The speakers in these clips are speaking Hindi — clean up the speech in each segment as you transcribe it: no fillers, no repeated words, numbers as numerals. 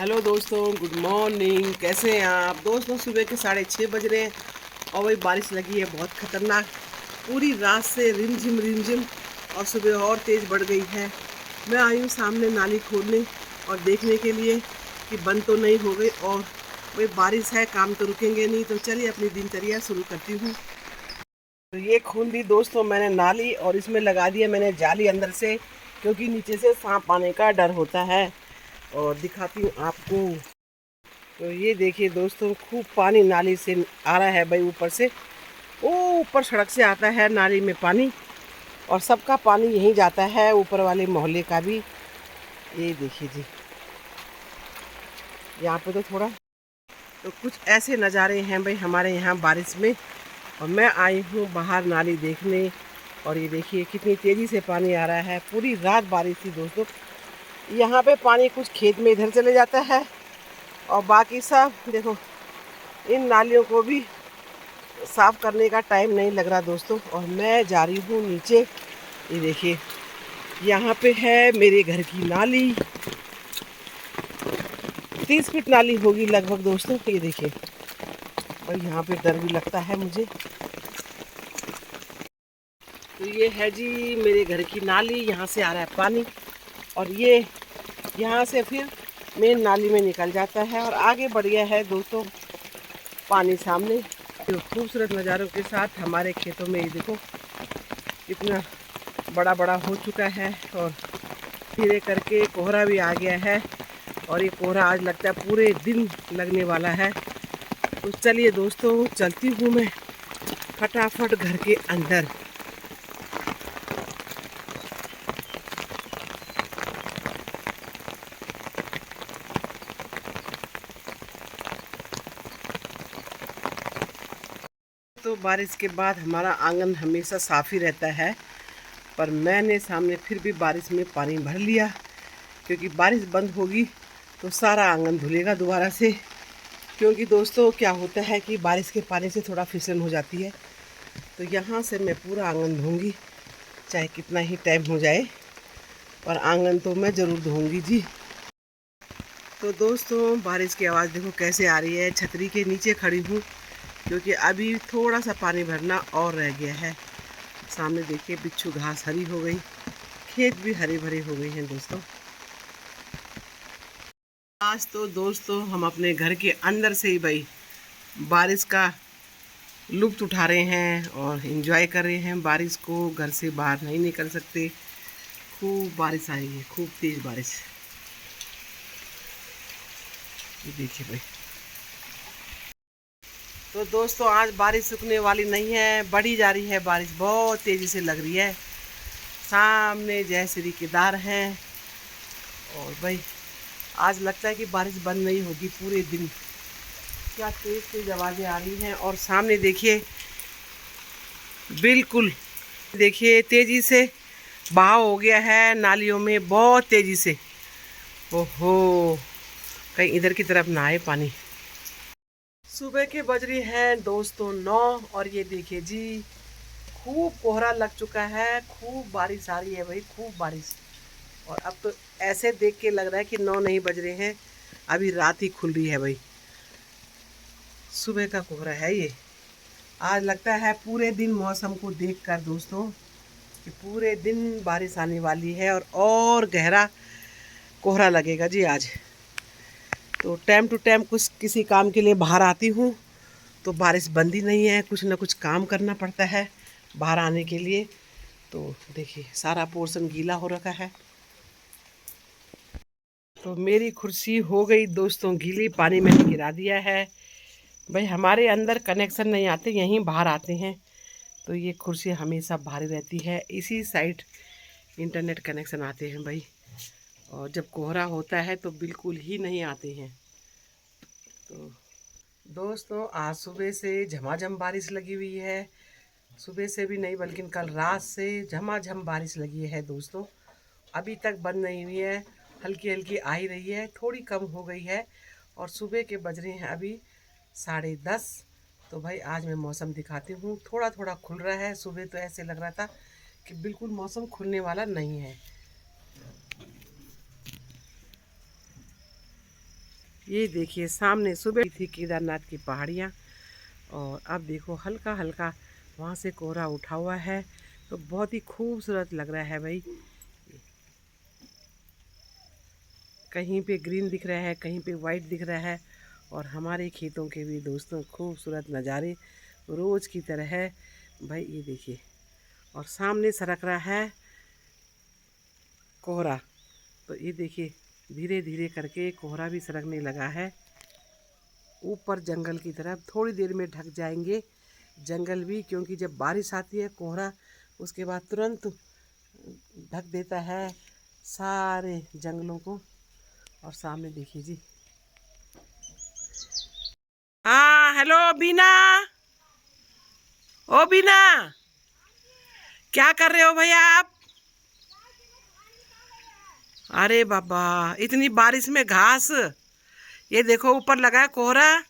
हेलो दोस्तों, गुड मॉर्निंग। कैसे हैं आप दोस्तों? सुबह के 6:30 बज रहे हैं और वही बारिश लगी है बहुत ख़तरनाक। पूरी रात से रिमझिम और सुबह और तेज़ बढ़ गई है। मैं आई हूँ सामने नाली खोलने और देखने के लिए कि बंद तो नहीं हो गई, और वही बारिश है, काम तो रुकेंगे नहीं। तो चलिए अपनी दिनचर्या शुरू करती हूँ। तो ये खोल दी दोस्तों मैंने नाली, और इसमें लगा दिया मैंने जाली अंदर से, क्योंकि नीचे से सांप आने का डर होता है। और दिखाती हूँ आपको। तो ये देखिए दोस्तों, खूब पानी नाली से आ रहा है भाई ऊपर से। ओ, ऊपर सड़क से आता है नाली में पानी, और सबका पानी यहीं जाता है, ऊपर वाले मोहल्ले का भी। ये देखिए जी, यहाँ पे तो थोड़ा, तो कुछ ऐसे नज़ारे हैं भाई हमारे यहाँ बारिश में। और मैं आई हूँ बाहर नाली देखने, और ये देखिए कितनी तेज़ी से पानी आ रहा है। पूरी रात बारिश थी दोस्तों। यहाँ पे पानी कुछ खेत में इधर चले जाता है, और बाकी सब देखो, इन नालियों को भी साफ़ करने का टाइम नहीं लग रहा दोस्तों। और मैं जा रही हूँ नीचे। ये देखिए, यहाँ पे है मेरे घर की नाली। 30 फीट नाली होगी लगभग दोस्तों। ये देखिए, और यहाँ पे डर भी लगता है मुझे। तो ये है जी मेरे घर की नाली, यहाँ से आ रहा है पानी, और ये यहाँ से फिर मेन नाली में निकल जाता है और आगे बढ़ गया है दोस्तों पानी सामने। तो खूबसूरत नज़ारों के साथ हमारे खेतों में ये देखो कितना बड़ा बड़ा हो चुका है, और धीरे करके कोहरा भी आ गया है। और ये कोहरा आज लगता है पूरे दिन लगने वाला है। तो चलिए दोस्तों, चलती हूँ मैं फटाफट घर के अंदर। तो बारिश के बाद हमारा आंगन हमेशा साफ़ ही रहता है, पर मैंने सामने फिर भी बारिश में पानी भर लिया, क्योंकि बारिश बंद होगी तो सारा आंगन धुलेगा दोबारा से। क्योंकि दोस्तों क्या होता है कि बारिश के पानी से थोड़ा फिसलन हो जाती है। तो यहाँ से मैं पूरा आंगन धोऊंगी, चाहे कितना ही टाइम हो जाए, पर आंगन तो मैं ज़रूर धोऊंगी जी। तो दोस्तों बारिश की आवाज़ देखो कैसे आ रही है। छतरी के नीचे खड़ी हूँ, क्योंकि अभी थोड़ा सा पानी भरना और रह गया है। सामने देखिए बिच्छू घास हरी हो गई, खेत भी हरे भरे हो गए हैं दोस्तों। आज तो दोस्तों हम अपने घर के अंदर से ही भाई बारिश का लुत्फ़ उठा रहे हैं और एंजॉय कर रहे हैं बारिश को। घर से बाहर नहीं निकल सकते, खूब बारिश आई है, खूब तेज़ बारिश। ये देखिए भाई। तो दोस्तों आज बारिश रुकने वाली नहीं है, बढ़ी जा रही है बारिश, बहुत तेज़ी से लग रही है। सामने जय श्री केदार हैं, और भाई आज लगता है कि बारिश बंद नहीं होगी पूरे दिन। क्या तेज़ तेज़ आवाज़ें आ रही हैं। और सामने देखिए, बिल्कुल देखिए तेज़ी से बहाव हो गया है नालियों में, बहुत तेज़ी से। ओहो, कहीं इधर की तरफ ना आए पानी। सुबह के बज रही हैं दोस्तों 9, और ये देखिए जी खूब कोहरा लग चुका है, खूब बारिश आ रही है भाई, खूब बारिश। और अब तो ऐसे देख के लग रहा है कि 9 नहीं बज रहे हैं, अभी रात ही खुल रही है भाई। सुबह का कोहरा है ये। आज लगता है पूरे दिन मौसम को देखकर दोस्तों कि पूरे दिन बारिश आने वाली है, और गहरा कोहरा लगेगा जी आज। तो टाइम टू टाइम कुछ किसी काम के लिए बाहर आती हूँ, तो बारिश बंद ही नहीं है, कुछ ना कुछ काम करना पड़ता है बाहर आने के लिए। तो देखिए सारा पोर्शन गीला हो रखा है। तो मेरी कुर्सी हो गई दोस्तों गीली, पानी मैंने गिरा दिया है। भाई हमारे अंदर कनेक्शन नहीं आते, यहीं बाहर आते हैं। तो ये कुर्सी हमेशा भारी रहती है, इसी साइड इंटरनेट कनेक्शन आते हैं भाई। और जब कोहरा होता है तो बिल्कुल ही नहीं आते हैं। तो दोस्तों आज सुबह से झमाझम बारिश लगी हुई है। सुबह से भी नहीं बल्कि कल रात से झमाझम बारिश लगी है दोस्तों। अभी तक बंद नहीं हुई है, हल्की हल्की आ ही रही है, थोड़ी कम हो गई है। और सुबह के बज रहे हैं अभी 10:30। तो भाई आज मैं मौसम दिखाती हूँ, थोड़ा थोड़ा खुल रहा है। सुबह तो ऐसे लग रहा था कि बिल्कुल मौसम खुलने वाला नहीं है। ये देखिए सामने सुबह थी केदारनाथ की पहाड़ियाँ, और अब देखो हल्का हल्का वहाँ से कोहरा उठा हुआ है, तो बहुत ही खूबसूरत लग रहा है भाई। कहीं पे ग्रीन दिख रहा है, कहीं पे वाइट दिख रहा है, और हमारे खेतों के भी दोस्तों खूबसूरत नज़ारे रोज़ की तरह है भाई। ये देखिए, और सामने सरक रहा है कोहरा, तो ये देखिए धीरे धीरे करके कोहरा भी सरकने लगा है ऊपर जंगल की तरफ। थोड़ी देर में ढक जाएंगे जंगल भी, क्योंकि जब बारिश आती है कोहरा उसके बाद तुरंत ढक देता है सारे जंगलों को। और सामने देखिए जी, हाँ हेलो बीना, ओ बीना, क्या कर रहे हो भैया आप? अरे बाबा, इतनी बारिश में घास, ये देखो ऊपर लगा है कोहरा।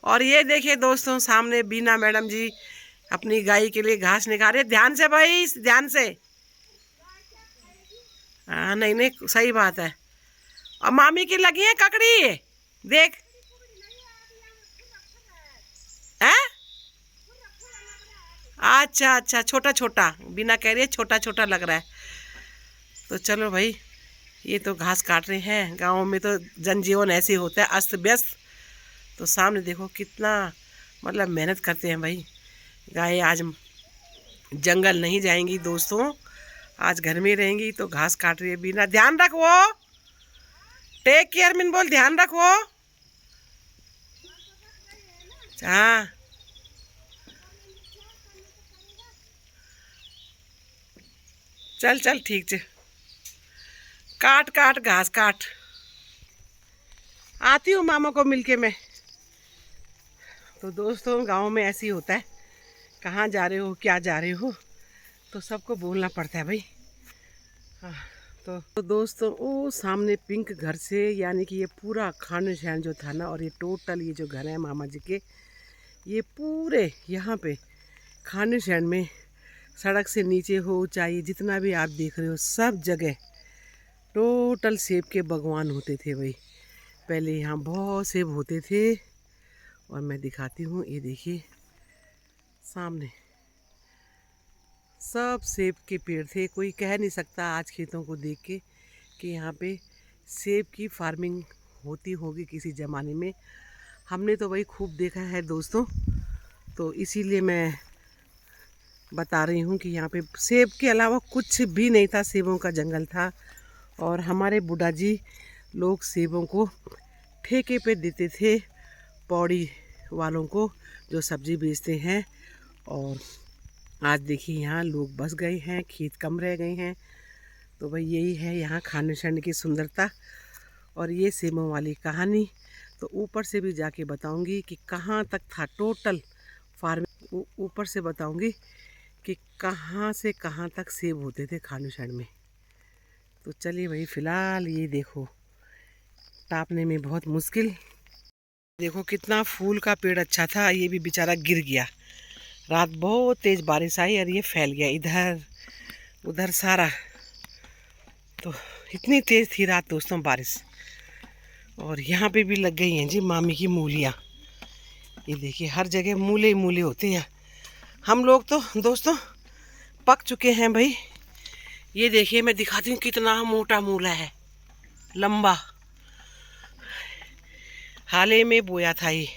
और ये देखिए दोस्तों सामने बीना मैडम जी अपनी गाय के लिए घास निकाल रहे। ध्यान से भाई, ध्यान से। हाँ नहीं नहीं, सही बात है। और मामी की लगी है ककड़ी, देख। है अच्छा अच्छा, छोटा छोटा, बिना कह रही है छोटा छोटा लग रहा है। तो चलो भाई, ये तो घास काट रहे हैं। गाँव में तो जनजीवन ऐसे होता है, अस्त व्यस्त। तो सामने देखो कितना मतलब मेहनत करते हैं भाई। गाय आज जंगल नहीं जाएंगी दोस्तों, आज घर में रहेंगी, तो घास काट रही है बिना। ध्यान रख वो, टेक केयर मिन बोल, ध्यान रख वो। हाँ चल चल ठीक है, काट काट घास काट। आती हूँ मामा को मिलके मैं। तो दोस्तों गांव में ऐसे ही होता है, कहाँ जा रहे हो क्या जा रहे हो, तो सबको बोलना पड़ता है भाई। हाँ, तो दोस्तों वो सामने पिंक घर से, यानी कि ये पूरा खान शहर जो था ना, और ये टोटल ये जो घर है मामा जी के, ये पूरे यहाँ पे खान शहर में सड़क से नीचे हो, चाहे जितना भी आप देख रहे हो, सब जगह टोटल सेब के बागवान होते थे भाई। पहले यहाँ बहुत सेब होते थे, और मैं दिखाती हूँ, ये देखिए सामने सब सेब के पेड़ थे। कोई कह नहीं सकता आज खेतों को देख के कि यहाँ पे सेब की फार्मिंग होती होगी किसी ज़माने में। हमने तो भाई खूब देखा है दोस्तों, तो इसीलिए मैं बता रही हूँ कि यहाँ पे सेब के अलावा कुछ भी नहीं था, सेबों का जंगल था। और हमारे बुढ़ा जी लोग सेबों को ठेके पे देते थे पौड़ी वालों को, जो सब्ज़ी बेचते हैं। और आज देखिए यहाँ लोग बस गए हैं, खेत कम रह गए हैं। तो भाई यही है यहाँ खाने शहर की सुंदरता, और ये सेबों वाली कहानी तो ऊपर से भी जाके बताऊंगी कि कहाँ तक था टोटल फार्मिंग, ऊपर से बताऊंगी कि कहाँ से कहाँ तक सेब होते थे खाने शहर में। तो चलिए भाई, फ़िलहाल ये देखो टापने में बहुत मुश्किल। देखो कितना फूल का पेड़ अच्छा था, ये भी बेचारा गिर गया। रात बहुत तेज़ बारिश आई और ये फैल गया इधर उधर सारा। तो इतनी तेज़ थी रात दोस्तों बारिश। और यहाँ पे भी लग गई हैं जी मामी की मूलियाँ। ये देखिए हर जगह मूले मूले होते हैं। हम लोग तो दोस्तों पक चुके हैं भाई। ये देखिए मैं दिखाती हूँ कितना मोटा मूला है, लंबा। हाल ही में बोया था ये,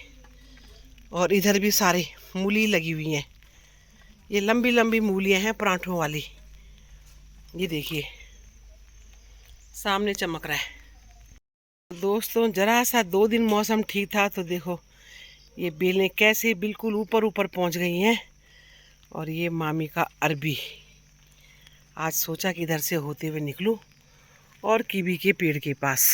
और इधर भी सारी मूली लगी हुई हैं। ये लंबी लंबी मूलियाँ हैं पराठों वाली। ये देखिए सामने चमक रहा है दोस्तों। ज़रा सा 2 दिन मौसम ठीक था, तो देखो ये बेलें कैसे बिल्कुल ऊपर ऊपर पहुंच गई हैं। और ये मामी का अरबी, आज सोचा कि इधर से होते हुए निकलूं और कीवी के पेड़ के पास।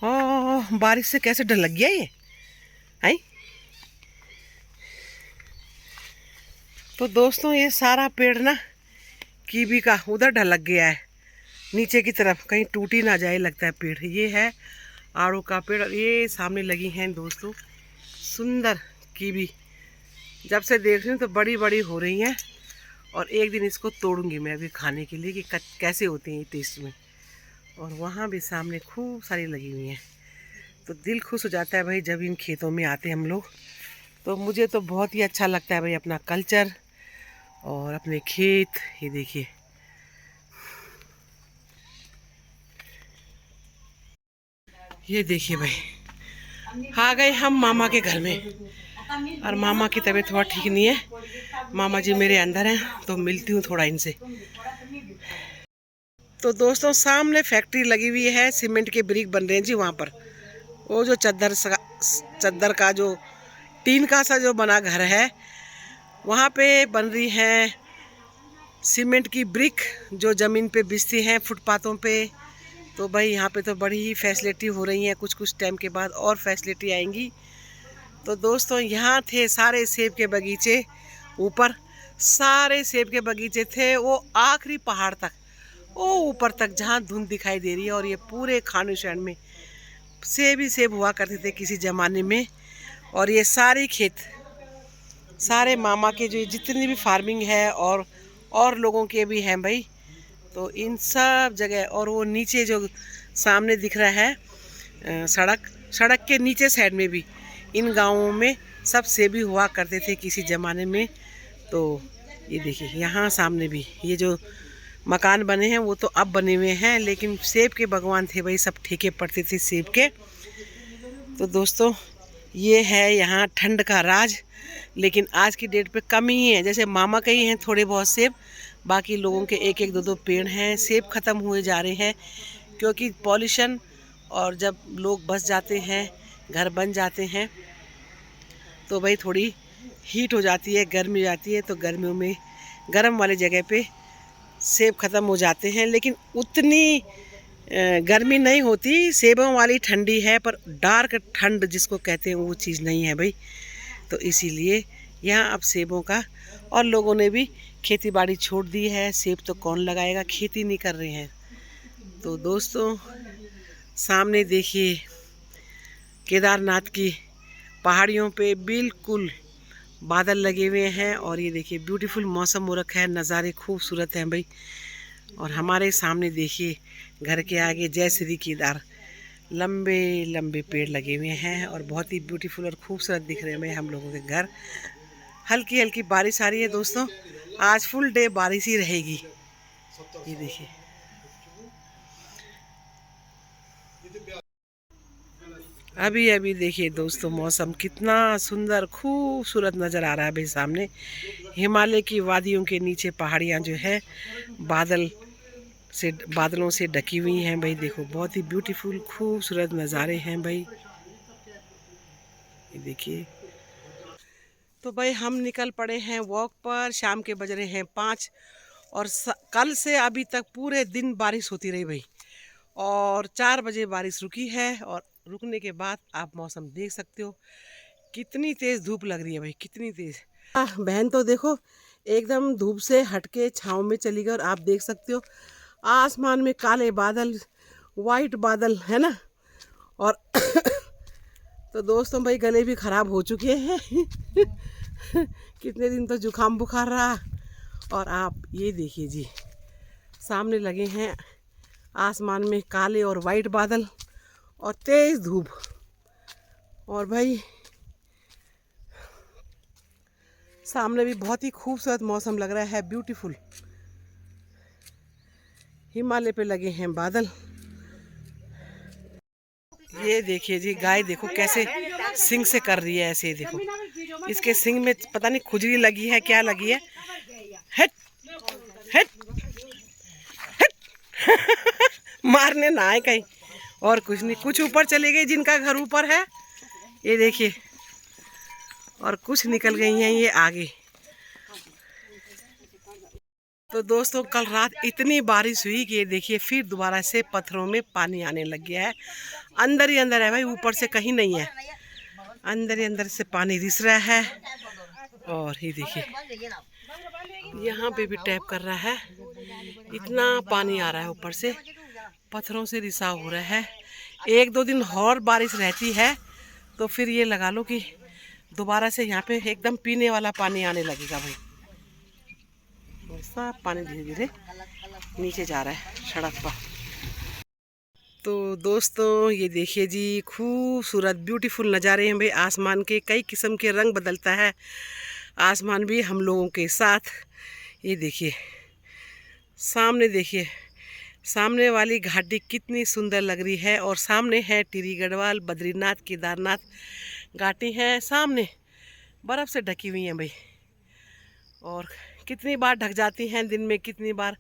हाँ बारिश से कैसे डर लग गया ये है। तो दोस्तों ये सारा पेड़ ना कीवी का उधर ढलक गया है नीचे की तरफ, कहीं टूटी ना जाए लगता है पेड़। ये है आड़ू का पेड़, और ये सामने लगी हैं दोस्तों सुंदर कीवी। जब से देख रही हूँ तो बड़ी बड़ी हो रही हैं, और एक दिन इसको तोड़ूंगी मैं अभी खाने के लिए कि कैसे होते हैं ये टेस्ट में। और वहाँ भी सामने खूब सारी लगी हुई हैं। तो दिल खुश हो जाता है भाई जब इन खेतों में आते हैं हम लोग। तो मुझे तो बहुत ही अच्छा लगता है भाई अपना कल्चर और अपने खेत। ये देखिए, ये देखिए भाई, आ गए हम मामा के घर में। और मामा की तबीयत थोड़ा ठीक नहीं है। मामा जी मेरे अंदर हैं, तो मिलती हूँ थोड़ा इनसे। तो दोस्तों सामने फैक्ट्री लगी हुई है, सीमेंट के ब्रिक बन रहे हैं जी वहाँ पर। वो जो चद्दर का जो टीन का सा जो बना घर है, वहाँ पे बन रही है सीमेंट की ब्रिक जो ज़मीन पे बिछती हैं फुटपाथों पे। तो भाई यहाँ पे तो बड़ी ही फैसिलिटी हो रही है, कुछ कुछ टाइम के बाद और फैसिलिटी आएंगी। तो दोस्तों यहाँ थे सारे सेब के बगीचे, ऊपर सारे सेब के बगीचे थे, वो आखिरी पहाड़ तक, वो ऊपर तक जहाँ धुंध दिखाई दे रही है। और ये पूरे खानू शहर में सेब ही सेब हुआ करते थे किसी ज़माने में। और ये सारे खेत सारे मामा के जो जितनी भी फार्मिंग है और लोगों के भी हैं भाई। तो इन सब जगह, और वो नीचे जो सामने दिख रहा है सड़क के नीचे साइड में भी इन गाँवों में सब सेब ही हुआ करते थे किसी ज़माने में। तो ये देखिए यहाँ सामने भी ये जो मकान बने हैं वो तो अब बने हुए हैं, लेकिन सेब के बागवान थे भाई, सब ठेके पड़ते थे सेब के। तो दोस्तों ये है यहाँ ठंड का राज। लेकिन आज की डेट पे कम ही है, जैसे मामा के ही हैं थोड़े बहुत सेब, बाकी लोगों के एक एक दो दो पेड़ हैं। सेब ख़त्म हुए जा रहे हैं क्योंकि पॉल्यूशन, और जब लोग बस जाते हैं, घर बन जाते हैं, तो भाई थोड़ी हीट हो जाती है, गर्मी हो जाती है। तो गर्मियों में गर्म वाली जगह पे सेब ख़त्म हो जाते हैं। लेकिन उतनी गर्मी नहीं होती, सेबों वाली ठंडी है, पर डार्क ठंड जिसको कहते हैं वो चीज़ नहीं है भाई। तो इसीलिए यहाँ अब सेबों का, और लोगों ने भी खेती बाड़ी छोड़ दी है, सेब तो कौन लगाएगा, खेती नहीं कर रहे हैं। तो दोस्तों सामने देखिए केदारनाथ की पहाड़ियों पे बिल्कुल बादल लगे हुए हैं, और ये देखिए ब्यूटीफुल मौसम हो रखा है, नज़ारे खूबसूरत हैं भाई। और हमारे सामने देखिए घर के आगे जय श्री केदार लंबे लंबे पेड़ लगे हुए हैं, और बहुत ही ब्यूटीफुल और खूबसूरत दिख रहे हैं हम लोगों के घर। हल्की हल्की बारिश आ रही है दोस्तों, आज फुल डे बारिश ही रहेगी। ये देखिए अभी अभी देखिए दोस्तों मौसम कितना सुंदर खूबसूरत नज़र आ रहा है भाई। सामने हिमालय की वादियों के नीचे पहाड़ियाँ जो है बादलों से ढकी हुई हैं भाई। देखो बहुत ही ब्यूटीफुल खूबसूरत नज़ारे हैं भाई, ये देखिए। तो भाई हम निकल पड़े हैं वॉक पर, शाम के बज रहे हैं 5, और कल से अभी तक पूरे दिन बारिश होती रही भाई, और 4 बजे बारिश रुकी है। और रुकने के बाद आप मौसम देख सकते हो कितनी तेज़ धूप लग रही है भाई, कितनी तेज़। बहन तो देखो एकदम धूप से हटके छाँव में चली गई, और आप देख सकते हो आसमान में काले बादल, वाइट बादल है ना। और तो दोस्तों भाई गले भी ख़राब हो चुके हैं कितने दिन तो जुकाम बुखार रहा। और आप ये देखिए जी सामने लगे हैं आसमान में काले और वाइट बादल और तेज़ धूप, और भाई सामने भी बहुत ही खूबसूरत मौसम लग रहा है, ब्यूटीफुल। हिमालय पे लगे हैं बादल। ये देखिए जी गाय देखो कैसे सिंग से कर रही है, ऐसे देखो इसके सिंग में पता नहीं खुजली लगी है क्या लगी है। हट हट हट मारने ना आए कहीं, और कुछ नहीं। कुछ ऊपर चली गई जिनका घर ऊपर है, ये देखिए, और कुछ निकल गई हैं ये आगे। तो दोस्तों कल रात इतनी बारिश हुई कि ये देखिए फिर दोबारा से पत्थरों में पानी आने लग गया है। अंदर ही अंदर है भाई, ऊपर से कहीं नहीं है, अंदर ही अंदर से पानी रिस रहा है। और ये देखिए यहाँ पे भी टैप कर रहा है, इतना पानी आ रहा है ऊपर से, पत्थरों से रिसाव हो रहा है। 1-2 दिन और बारिश रहती है तो फिर ये लगा लो कि दोबारा से यहाँ पे एकदम पीने वाला पानी आने लगेगा भाई। सब पानी धीरे धीरे नीचे जा रहा है सड़क पर। तो दोस्तों ये देखिए जी, खूबसूरत ब्यूटीफुल नज़ारे हैं भाई। आसमान के कई किस्म के रंग बदलता है आसमान भी हम लोगों के साथ। ये देखिए सामने, देखिए सामने वाली घाटी कितनी सुंदर लग रही है। और सामने है टिहरी गढ़वाल, बद्रीनाथ, केदारनाथ घाटी है सामने, बर्फ़ से ढकी हुई हैं भाई। और कितनी बार ढक जाती हैं दिन में, कितनी बार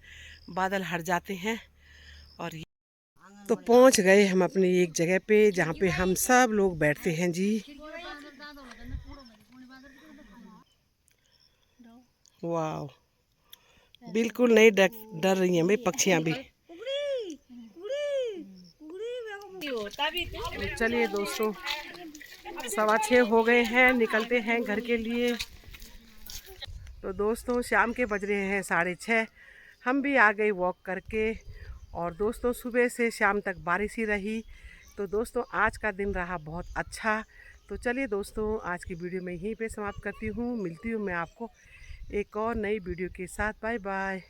बादल हट जाते हैं। और तो पहुंच गए हम अपनी एक जगह पे जहाँ पे हम सब लोग बैठते हैं जी। वाह, बिल्कुल नहीं डर रही हैं भाई पक्षियाँ भी। तो चलिए दोस्तों, 6:15 हो गए हैं, निकलते हैं घर के लिए। तो दोस्तों शाम के बज रहे हैं 6:30, हम भी आ गए वॉक करके। और दोस्तों सुबह से शाम तक बारिश ही रही। तो दोस्तों आज का दिन रहा बहुत अच्छा। तो चलिए दोस्तों, आज की वीडियो मैं यहीं पे समाप्त करती हूँ। मिलती हूँ मैं आपको एक और नई वीडियो के साथ। Bye bye.